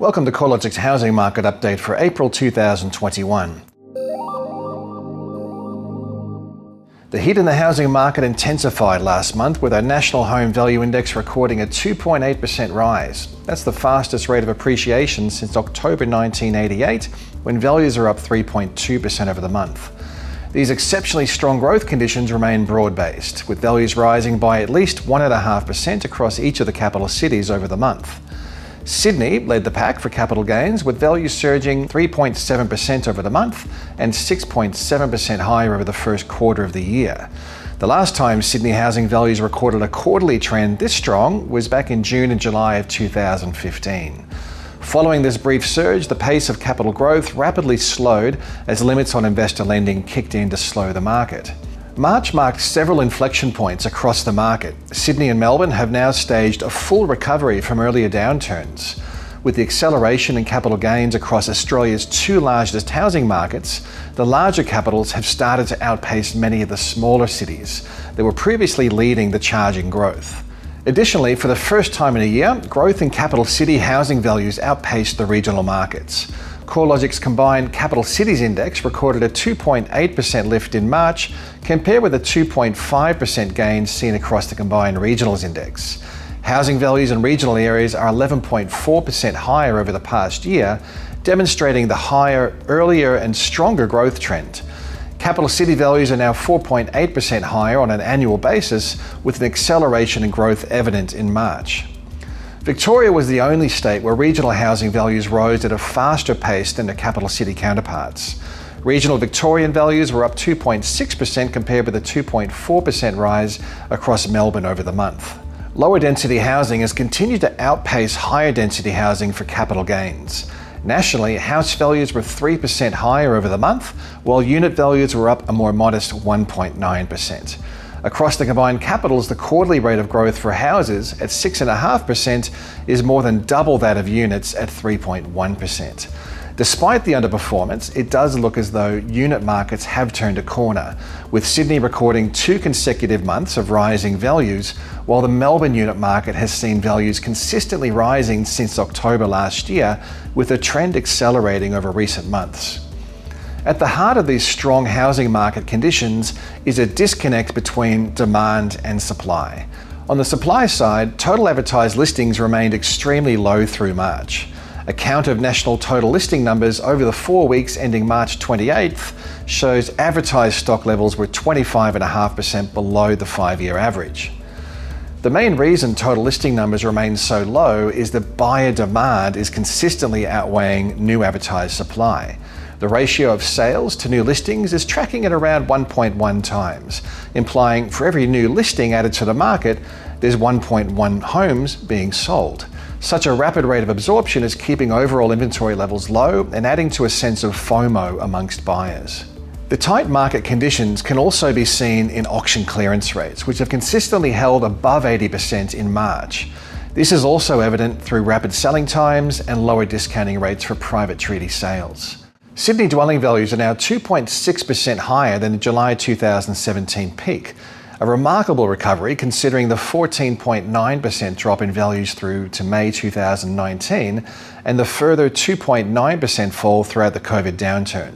Welcome to CoreLogic's housing market update for April 2021. The heat in the housing market intensified last month with our National Home Value Index recording a 2.8% rise. That's the fastest rate of appreciation since October 1988, when values are up 3.2% over the month. These exceptionally strong growth conditions remain broad-based, with values rising by at least 1.5% across each of the capital cities over the month. Sydney led the pack for capital gains, with values surging 3.7% over the month and 6.7% higher over the first quarter of the year. The last time Sydney housing values recorded a quarterly trend this strong was back in June and July of 2015. Following this brief surge, the pace of capital growth rapidly slowed as limits on investor lending kicked in to slow the market. March marked several inflection points across the market. Sydney and Melbourne have now staged a full recovery from earlier downturns. With the acceleration in capital gains across Australia's two largest housing markets, the larger capitals have started to outpace many of the smaller cities that were previously leading the charge in growth. Additionally, for the first time in a year, growth in capital city housing values outpaced the regional markets. CoreLogic's combined capital cities index recorded a 2.8% lift in March, compared with a 2.5% gain seen across the combined regionals index. Housing values in regional areas are 11.4% higher over the past year, demonstrating the higher, earlier and stronger growth trend. Capital city values are now 4.8% higher on an annual basis, with an acceleration in growth evident in March. Victoria was the only state where regional housing values rose at a faster pace than their capital city counterparts. Regional Victorian values were up 2.6% compared with a 2.4% rise across Melbourne over the month. Lower density housing has continued to outpace higher density housing for capital gains. Nationally, house values were 3% higher over the month, while unit values were up a more modest 1.9%. Across the combined capitals, the quarterly rate of growth for houses at 6.5% is more than double that of units at 3.1%. Despite the underperformance, it does look as though unit markets have turned a corner, with Sydney recording 2 consecutive months of rising values, while the Melbourne unit market has seen values consistently rising since October last year, with the trend accelerating over recent months. At the heart of these strong housing market conditions is a disconnect between demand and supply. On the supply side, total advertised listings remained extremely low through March. A count of national total listing numbers over the 4 weeks ending March 28th shows advertised stock levels were 25.5% below the 5-year average. The main reason total listing numbers remain so low is that buyer demand is consistently outweighing new advertised supply. The ratio of sales to new listings is tracking at around 1.1 times, implying for every new listing added to the market, there's 1.1 homes being sold. Such a rapid rate of absorption is keeping overall inventory levels low and adding to a sense of FOMO amongst buyers. The tight market conditions can also be seen in auction clearance rates, which have consistently held above 80% in March. This is also evident through rapid selling times and lower discounting rates for private treaty sales. Sydney dwelling values are now 2.6% higher than the July 2017 peak, a remarkable recovery considering the 14.9% drop in values through to May 2019 and the further 2.9% fall throughout the COVID downturn.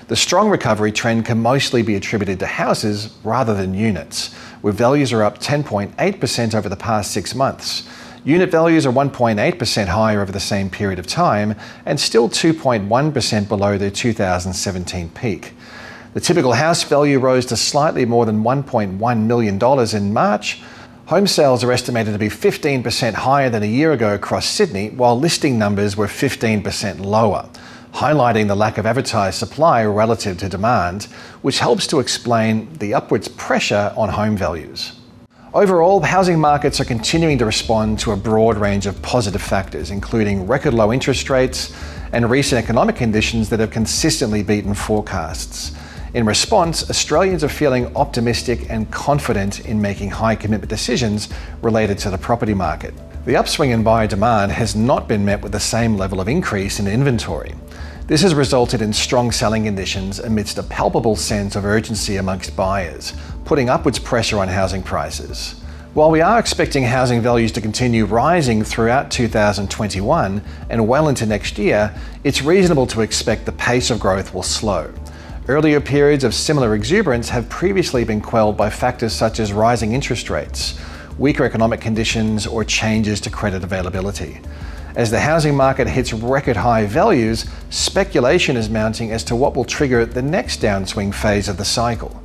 The strong recovery trend can mostly be attributed to houses rather than units, where values are up 10.8% over the past 6 months. Unit values are 1.8% higher over the same period of time and still 2.1% below their 2017 peak. The typical house value rose to slightly more than $1.1 million in March. Home sales are estimated to be 15% higher than a year ago across Sydney, while listing numbers were 15% lower, highlighting the lack of advertised supply relative to demand, which helps to explain the upwards pressure on home values. Overall, housing markets are continuing to respond to a broad range of positive factors, including record low interest rates and recent economic conditions that have consistently beaten forecasts. In response, Australians are feeling optimistic and confident in making high commitment decisions related to the property market. The upswing in buyer demand has not been met with the same level of increase in inventory. This has resulted in strong selling conditions amidst a palpable sense of urgency amongst buyers, putting upwards pressure on housing prices. While we are expecting housing values to continue rising throughout 2021 and well into next year, it's reasonable to expect the pace of growth will slow. Earlier periods of similar exuberance have previously been quelled by factors such as rising interest rates, weaker economic conditions, or changes to credit availability. As the housing market hits record high values, speculation is mounting as to what will trigger the next downswing phase of the cycle.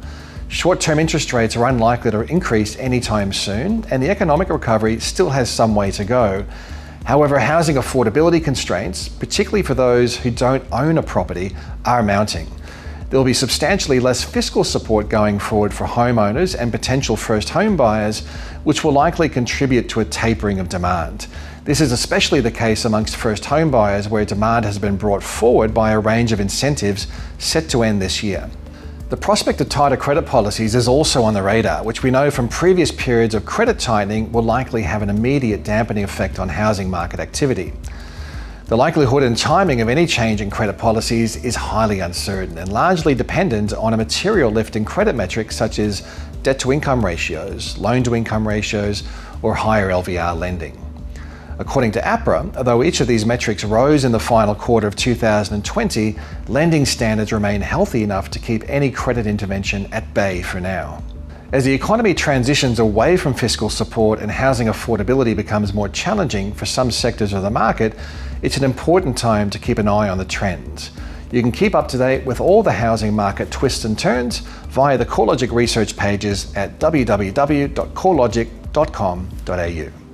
Short-term interest rates are unlikely to increase anytime soon, and the economic recovery still has some way to go. However, housing affordability constraints, particularly for those who don't own a property, are mounting. There will be substantially less fiscal support going forward for homeowners and potential first home buyers, which will likely contribute to a tapering of demand. This is especially the case amongst first home buyers, where demand has been brought forward by a range of incentives set to end this year. The prospect of tighter credit policies is also on the radar, which we know from previous periods of credit tightening will likely have an immediate dampening effect on housing market activity. The likelihood and timing of any change in credit policies is highly uncertain and largely dependent on a material lift in credit metrics such as debt-to-income ratios, loan-to-income ratios, or higher LVR lending. According to APRA, although each of these metrics rose in the final quarter of 2020, lending standards remain healthy enough to keep any credit intervention at bay for now. As the economy transitions away from fiscal support and housing affordability becomes more challenging for some sectors of the market, it's an important time to keep an eye on the trends. You can keep up to date with all the housing market twists and turns via the CoreLogic research pages at www.corelogic.com.au.